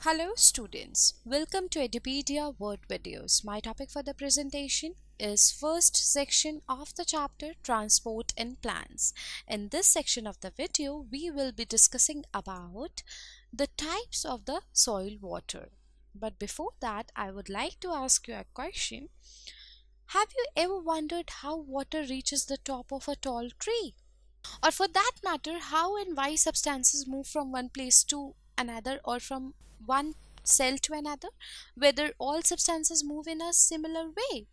Hello students, welcome to Edupedia Word Videos. My topic for the presentation is first section of the chapter Transport and Plants. In this section of the video, we will be discussing about the types of the soil water. But before that, I would like to ask you a question. Have you ever wondered how water reaches the top of a tall tree? Or for that matter, how and why substances move from one place to another or from one cell to another, whether all substances move in a similar way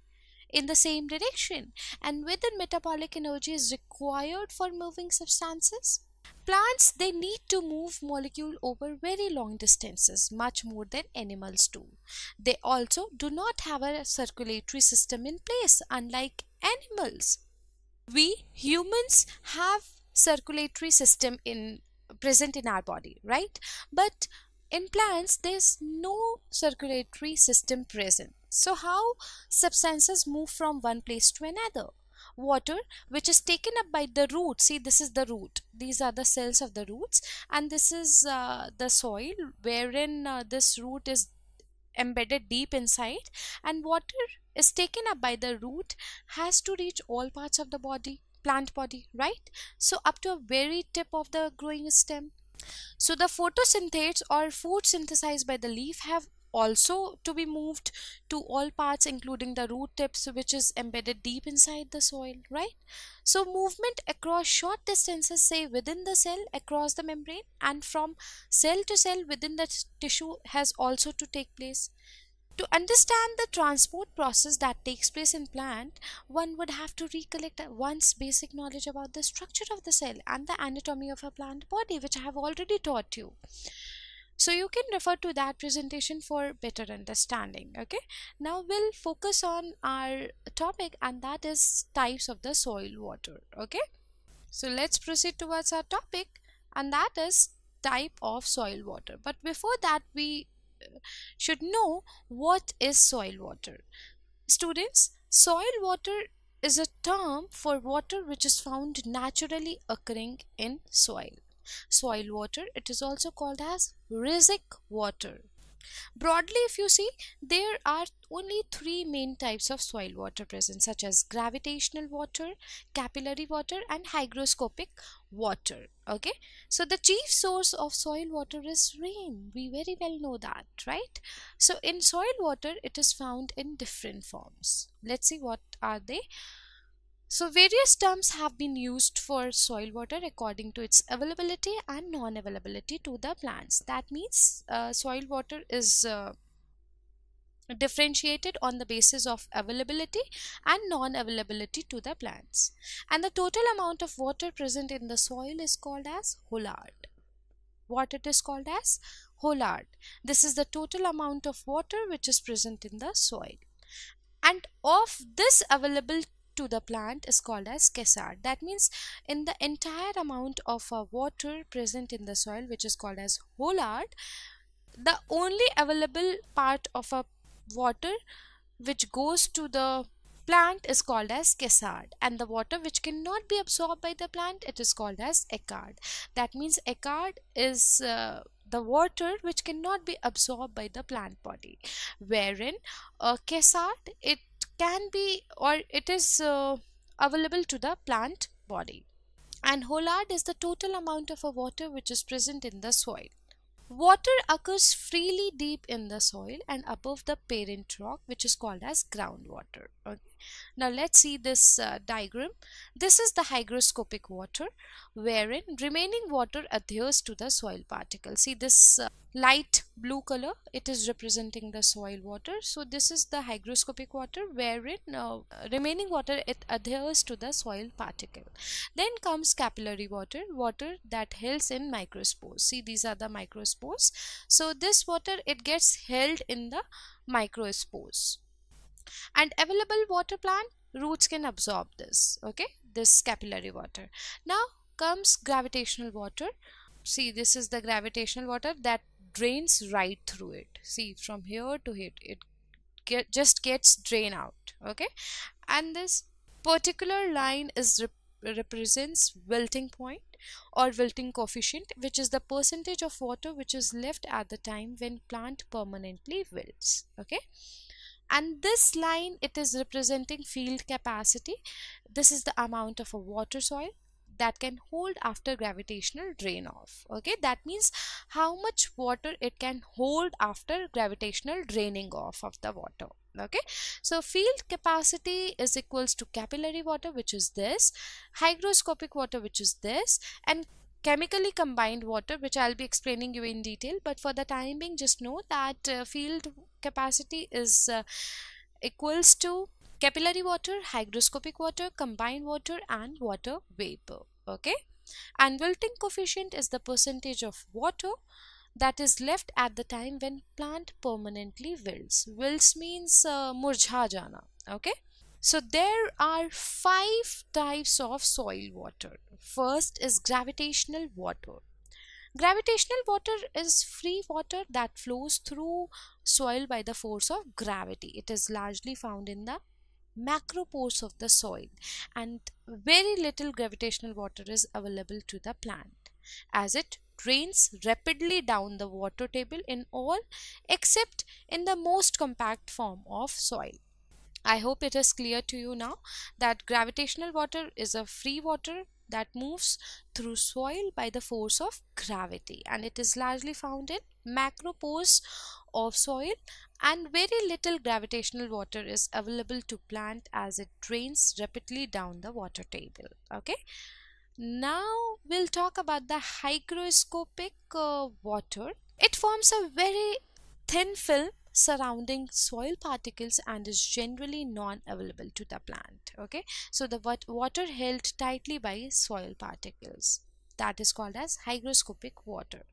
in the same direction, and whether metabolic energy is required for moving substances. Plants, they need to move molecule over very long distances, much more than animals do. They also do not have a circulatory system in place, unlike animals. We humans have circulatory system in present in our body, right? But in plants there's no circulatory system present. So how substances move from one place to another? Water, which is taken up by the root, see, this is the root, these are the cells of the roots, and this is the soil wherein this root is embedded deep inside, and water is taken up by the root, has to reach all parts of the body, plant body, right? So up to a very tip of the growing stem. So the photosynthetes or food synthesized by the leaf have also to be moved to all parts, including the root tips, which is embedded deep inside the soil, right? So movement across short distances, say within the cell, across the membrane, and from cell to cell within the tissue has also to take place. To understand the transport process that takes place in plant, one would have to recollect one's basic knowledge about the structure of the cell and the anatomy of a plant body, which I have already taught you. So you can refer to that presentation for better understanding. Okay, now we'll focus on our topic, and that is types of the soil water. Okay, so let's proceed towards our topic, and that is type of soil water. But before that, we should know what is soil water. Students, soil water is a term for water which is found naturally occurring in soil. Soil water, it is also called as resic water. Broadly, if you see, there are only three main types of soil water present, such as gravitational water, capillary water, and hygroscopic water. Okay, so the chief source of soil water is rain. We very well know that, right? So in soil water, it is found in different forms. Let's see what are they. So various terms have been used for soil water according to its availability and non-availability to the plants. That means soil water is differentiated on the basis of availability and non-availability to the plants. And the total amount of water present in the soil is called as holard. What it is called as? Holard. This is the total amount of water which is present in the soil. And of this available to the plant is called as kesard. That means in the entire amount of water present in the soil, which is called as holard, the only available part of a water which goes to the plant is called as kesard, and the water which cannot be absorbed by the plant, it is called as ecard. That means ecard is the water which cannot be absorbed by the plant body, wherein kesard, it can be, or it is available to the plant body. And holard is the total amount of a water which is present in the soil. Water occurs freely deep in the soil and above the parent rock, which is called as groundwater. Okay. Now let's see this diagram. This is the hygroscopic water, wherein remaining water adheres to the soil particles. See this light blue color, it is representing the soil water. So this is the hygroscopic water, wherein remaining water, it adheres to the soil particle. Then comes capillary water, water that holds in microspores. See, these are the microspores. So this water, it gets held in the microspores. And available water, plant roots can absorb this. Okay, this capillary water. Now comes gravitational water. See, this is the gravitational water that drains right through it. See, from here to here, it just gets drained out. Okay, and this particular line is represents wilting point, or wilting coefficient, which is the percentage of water which is left at the time when plant permanently wilts. Okay, and this line, it is representing field capacity. This is the amount of a water soil that can hold after gravitational drain off. Okay, that means how much water it can hold after gravitational draining off of the water. Okay, so field capacity is equals to capillary water, which is this, hygroscopic water, which is this, and chemically combined water, which I'll be explaining you in detail. But for the time being, just know that field capacity is equals to capillary water, hygroscopic water, combined water, and water vapor. Okay, and wilting coefficient is the percentage of water that is left at the time when plant permanently wilts. Wilts means murjha jana. Okay, so there are five types of soil water. First is gravitational water. Gravitational water is free water that flows through soil by the force of gravity. It is largely found in the macropores of the soil, and very little gravitational water is available to the plant as it drains rapidly down the water table in all except in the most compact form of soil. I hope it is clear to you now that gravitational water is a free water that moves through soil by the force of gravity, and it is largely found in macropores of soil, and very little gravitational water is available to plant as it drains rapidly down the water table. Okay, now we'll talk about the hygroscopic water. It forms a very thin film surrounding soil particles and is generally non-available to the plant. Okay, so the water held tightly by soil particles, that is called as hygroscopic water.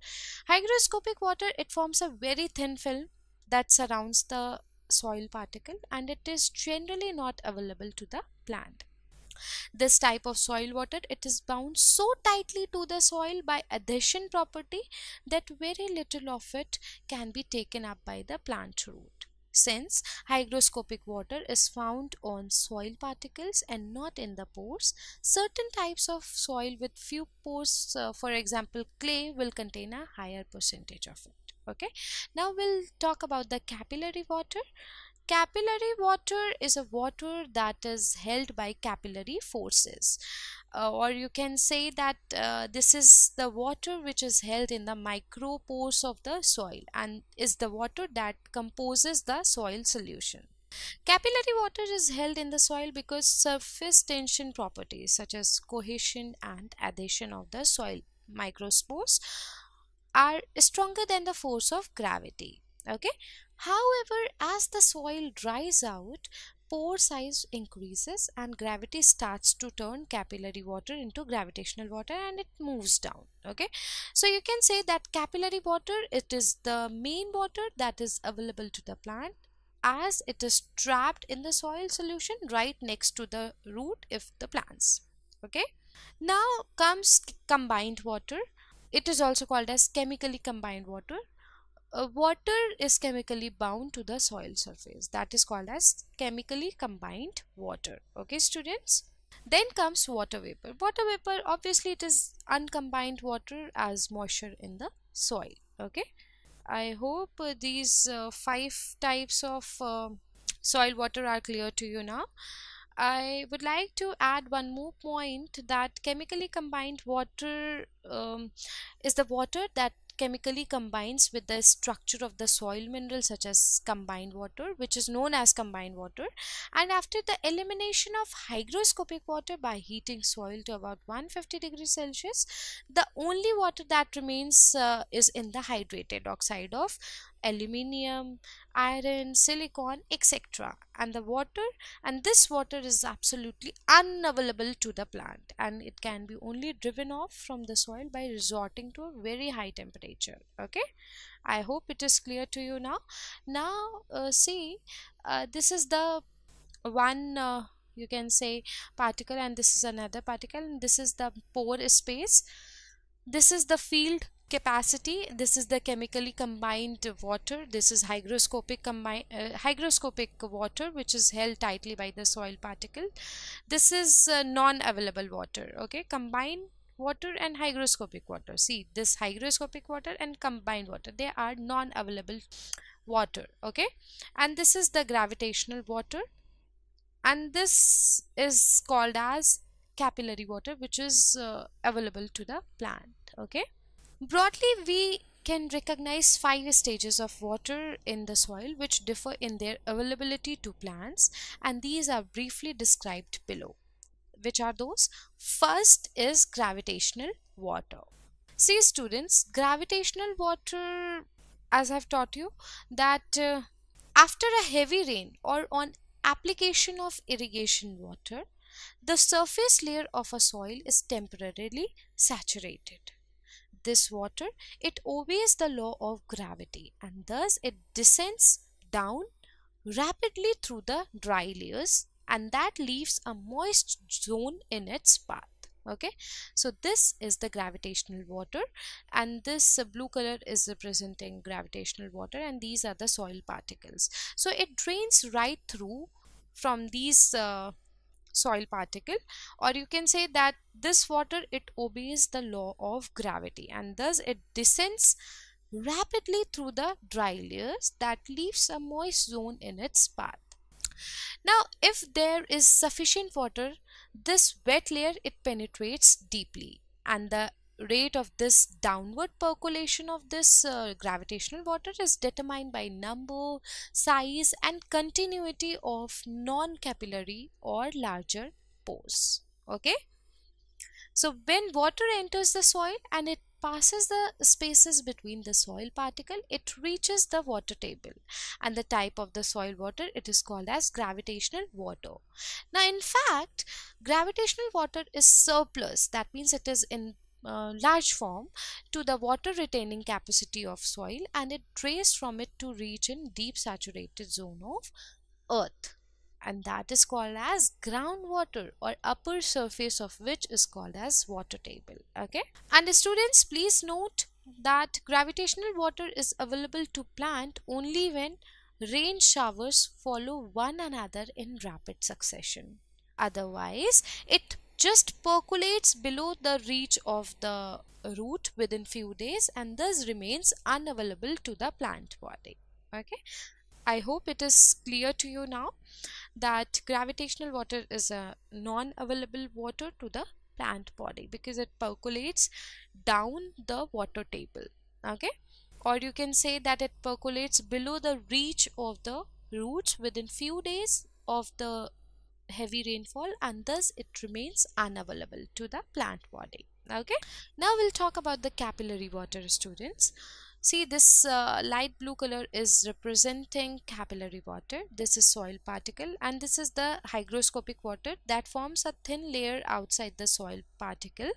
Hygroscopic water, it forms a very thin film that surrounds the soil particle and it is generally not available to the plant. This type of soil water, it is bound so tightly to the soil by adhesion property that very little of it can be taken up by the plant root. Since hygroscopic water is found on soil particles and not in the pores, certain types of soil with few pores, for example clay, will contain a higher percentage of it. Okay, now we'll talk about the capillary water. Capillary water is a water that is held by capillary forces, or you can say that this is the water which is held in the micropores of the soil and is the water that composes the soil solution. Capillary water is held in the soil because surface tension properties such as cohesion and adhesion of the soil microspores are stronger than the force of gravity. Okay, however, as the soil dries out, pore size increases and gravity starts to turn capillary water into gravitational water and it moves down. Okay, so you can say that capillary water, it is the main water that is available to the plant as it is trapped in the soil solution right next to the root of the plants. Okay, now comes combined water. It is also called as chemically combined water. Water is chemically bound to the soil surface, that is called as chemically combined water. Okay students, then comes water vapor. Water vapor, obviously it is uncombined water as moisture in the soil. Okay, I hope these five types of soil water are clear to you now. I would like to add one more point, that chemically combined water is the water that chemically combines with the structure of the soil mineral such as combined water, which is known as combined water, and after the elimination of hygroscopic water by heating soil to about 150 degrees Celsius, the only water that remains is in the hydrated oxide of aluminium, iron, silicon, etc. And this water is absolutely unavailable to the plant and it can be only driven off from the soil by resorting to a very high temperature. Okay, I hope it is clear to you now. Now see, this is the one you can say particle and this is another particle, and this is the pore space, this is the field capacity, this is the chemically combined water, this is hygroscopic water which is held tightly by the soil particle, this is non-available water. Okay, combined water and hygroscopic water. See, this hygroscopic water and combined water, they are non-available water. Okay, and this is the gravitational water, and this is called as capillary water, which is available to the plant. Okay, broadly we can recognize five stages of water in the soil which differ in their availability to plants, and these are briefly described below. Which are those? First is gravitational water. See students, gravitational water, as I've taught you, that after a heavy rain or on application of irrigation water, the surface layer of a soil is temporarily saturated. This water, it obeys the law of gravity, and thus it descends down rapidly through the dry layers, and that leaves a moist zone in its path. Okay, so this is the gravitational water, and this blue color is representing gravitational water, and these are the soil particles. So it drains right through from these soil particle, or you can say that this water, it obeys the law of gravity, and thus it descends rapidly through the dry layers, that leaves a moist zone in its path. Now if there is sufficient water, this wet layer, it penetrates deeply, and the rate of this downward percolation of this gravitational water is determined by number, size and continuity of non-capillary or larger pores. Okay, so when water enters the soil and it passes the spaces between the soil particle, it reaches the water table, and the type of the soil water, it is called as gravitational water. Now in fact, gravitational water is surplus, that means it is in large form to the water retaining capacity of soil, and it drains from it to reach in deep saturated zone of earth, and that is called as groundwater, or upper surface of which is called as water table. Okay, and students, please note that gravitational water is available to plant only when rain showers follow one another in rapid succession. Otherwise it just percolates below the reach of the root within few days, and thus remains unavailable to the plant body. Okay, I hope it is clear to you now that gravitational water is a non-available water to the plant body because it percolates down the water table. Okay, or you can say that it percolates below the reach of the roots within few days of the heavy rainfall, and thus it remains unavailable to the plant body. Okay, now we'll talk about the capillary water, students. See, this light blue color is representing capillary water. This is soil particle, and this is the hygroscopic water that forms a thin layer outside the soil particle,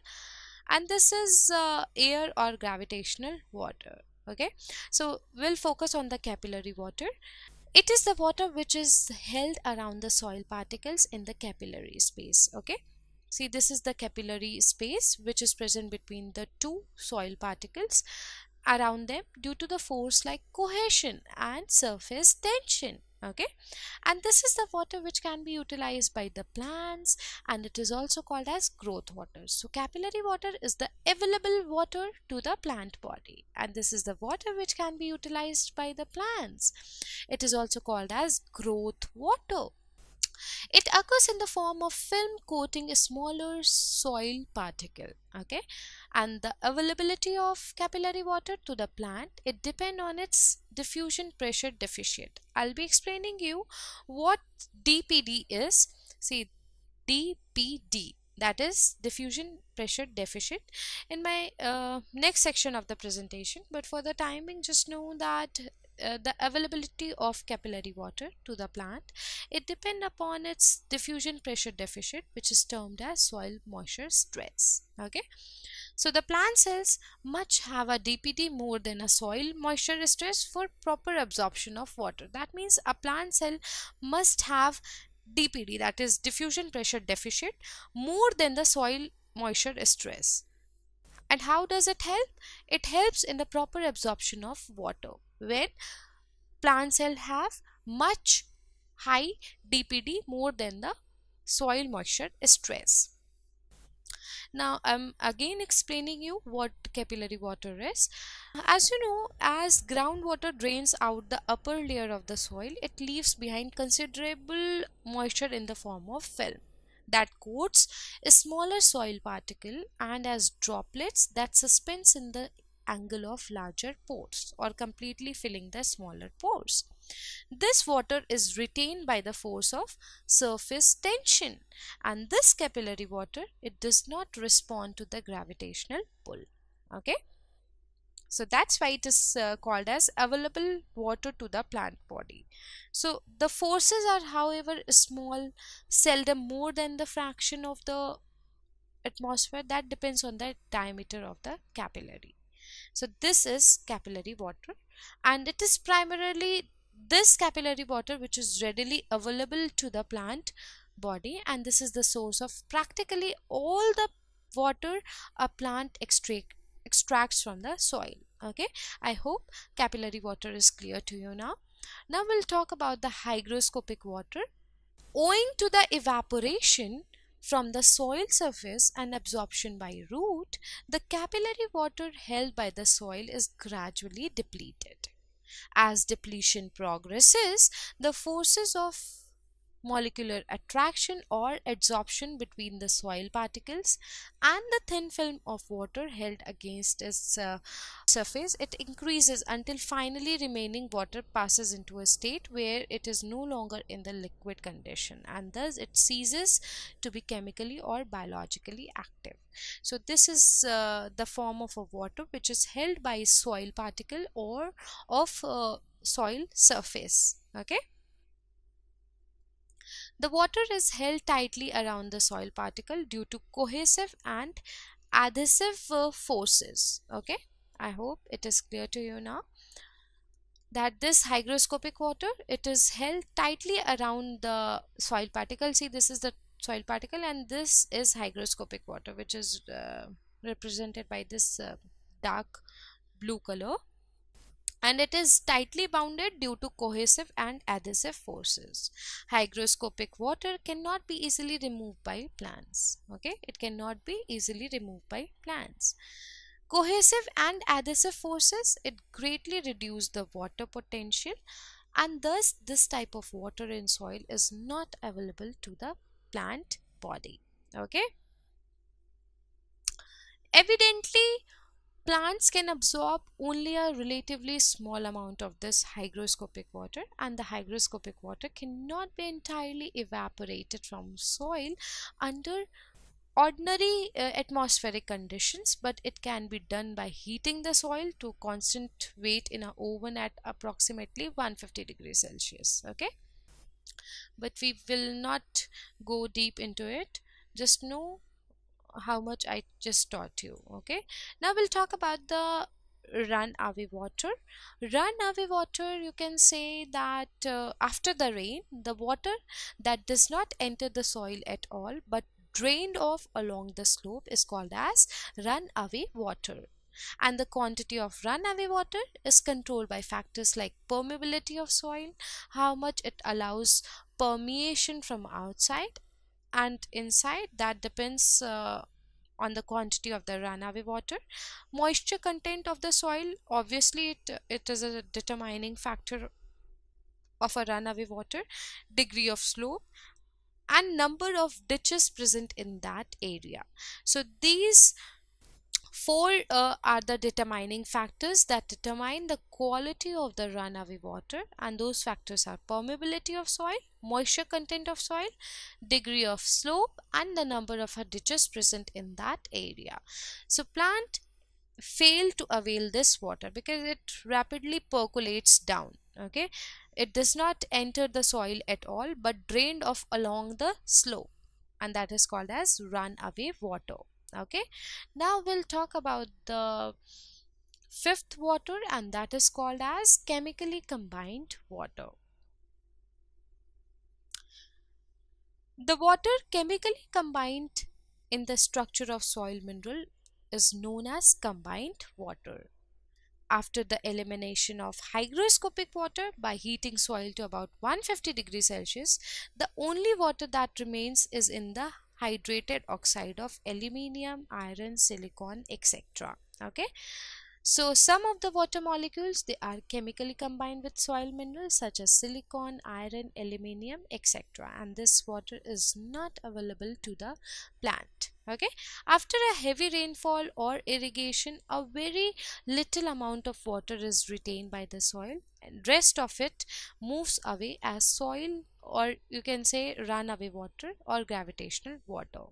and this is air or gravitational water. Okay, so we'll focus on the capillary water. It is the water which is held around the soil particles in the capillary space. Okay, see, this is the capillary space which is present between the two soil particles around them due to the force like cohesion and surface tension. Okay, and this is the water which can be utilized by the plants, and it is also called as growth water. So capillary water is the available water to the plant body, and this is the water which can be utilized by the plants. It is also called as growth water. It occurs in the form of film coating a smaller soil particle. Okay, and the availability of capillary water to the plant, it depends on its diffusion pressure deficit. I'll be explaining you what DPD is. See, DPD, that is diffusion pressure deficit, in my next section of the presentation, but for the timing just know that the availability of capillary water to the plant, it depends upon its diffusion pressure deficit, which is termed as soil moisture stress. Okay, so the plant cells must have a DPD more than a soil moisture stress for proper absorption of water. That means a plant cell must have DPD, that is diffusion pressure deficit, more than the soil moisture stress. And how does it help? It helps in the proper absorption of water when plant cells have much high DPD more than the soil moisture stress. Now I'm again explaining you what capillary water is. As you know, as groundwater drains out the upper layer of the soil, it leaves behind considerable moisture in the form of film that coats a smaller soil particle and as droplets that suspends in the angle of larger pores or completely filling the smaller pores. This water is retained by the force of surface tension, and this capillary water, it does not respond to the gravitational pull. Okay, so that's why it is called as available water to the plant body. So the forces are however small, seldom more than the fraction of the atmosphere. That depends on the diameter of the capillary. So this is capillary water, and it is primarily this capillary water which is readily available to the plant body, and this is the source of practically all the water a plant extracts from the soil. Okay, I hope capillary water is clear to you now. Now we'll talk about the hygroscopic water. Owing to the evaporation from the soil surface and absorption by root, the capillary water held by the soil is gradually depleted. As depletion progresses, the forces of molecular attraction or adsorption between the soil particles and the thin film of water held against its surface, it increases until finally remaining water passes into a state where it is no longer in the liquid condition, and thus it ceases to be chemically or biologically active. So this is the form of a water which is held by soil particle or of soil surface. Okay, the water is held tightly around the soil particle due to cohesive and adhesive forces. Okay, I hope it is clear to you now that this hygroscopic water, it is held tightly around the soil particle. See, this is the soil particle and this is hygroscopic water, which is represented by this dark blue color, and it is tightly bounded due to cohesive and adhesive forces. Hygroscopic water cannot be easily removed by plants. Okay, it cannot be easily removed by plants. Cohesive and adhesive forces, it greatly reduce the water potential, and thus this type of water in soil is not available to the plant body. Okay, evidently plants can absorb only a relatively small amount of this hygroscopic water, and the hygroscopic water cannot be entirely evaporated from soil under ordinary atmospheric conditions, but it can be done by heating the soil to constant weight in an oven at approximately 150 degrees Celsius. Okay, but we will not go deep into it. Just know how much I just taught you. Okay, now we'll talk about the runaway water. Runaway water, you can say that after the rain, the water that does not enter the soil at all but drained off along the slope is called as runaway water. And the quantity of runaway water is controlled by factors like permeability of soil, how much it allows permeation from outside and inside. That depends on the quantity of the runaway water. Moisture content of the soil, obviously it is a determining factor of a runaway water. Degree of slope and number of ditches present in that area. So these four are the determining factors that determine the quality of the runaway water, and those factors are permeability of soil, moisture content of soil, degree of slope, and the number of ditches present in that area. So plant fail to avail this water because it rapidly percolates down. Okay, it does not enter the soil at all but drained off along the slope, and that is called as runaway water. Okay, now we'll talk about the fifth water, and that is called as chemically combined water. The water chemically combined in the structure of soil mineral is known as combined water. After the elimination of hygroscopic water by heating soil to about 150 degrees Celsius, the only water that remains is in the hydrated oxide of aluminium, iron, silicon, etc. Okay. So some of the water molecules, they are chemically combined with soil minerals such as silicon, iron, aluminium, etc. And this water is not available to the plant. Okay. After a heavy rainfall or irrigation, a very little amount of water is retained by the soil, and rest of it moves away as soil, or you can say runaway water or gravitational water.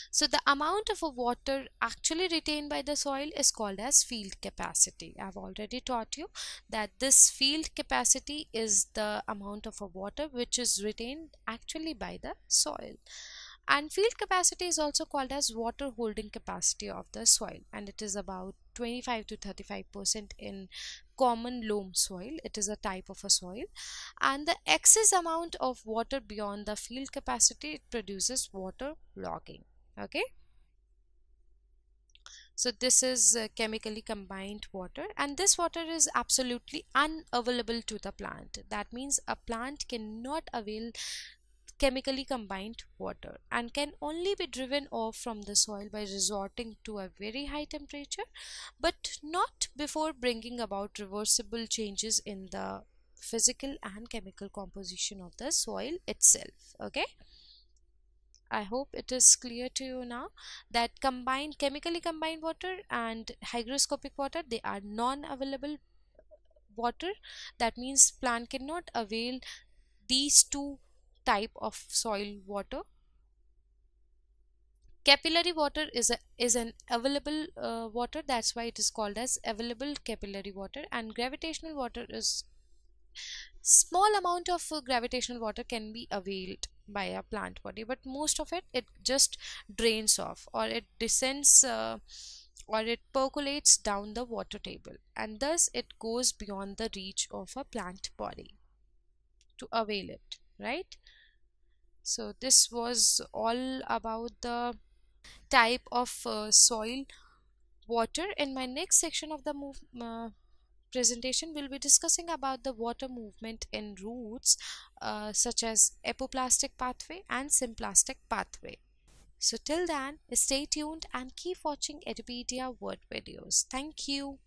So the amount of a water actually retained by the soil is called as field capacity. I've already taught you that this field capacity is the amount of a water which is retained actually by the soil. And field capacity is also called as water holding capacity of the soil, and it is about 25 to 35% in common loam soil. It is a type of a soil, and the excess amount of water beyond the field capacity, it produces water logging. Okay. So this is chemically combined water, and this water is absolutely unavailable to the plant. That means a plant cannot avail chemically combined water and can only be driven off from the soil by resorting to a very high temperature, but not before bringing about reversible changes in the physical and chemical composition of the soil itself. Okay. I hope it is clear to you now that combined chemically combined water and hygroscopic water, they are non-available water. That means plant cannot avail these two type of soil water. Capillary water is an available water. That's why it is called as available capillary water. And gravitational water is small amount of gravitational water can be availed by a plant body, but most of it just drains off, or it descends, or it percolates down the water table, and thus it goes beyond the reach of a plant body to avail it, right? So this was all about the type of soil water. In my next section of the presentation, we'll be discussing about the water movement in roots, such as apoplastic pathway and symplastic pathway. So till then, stay tuned and keep watching Edupedia word videos. Thank you.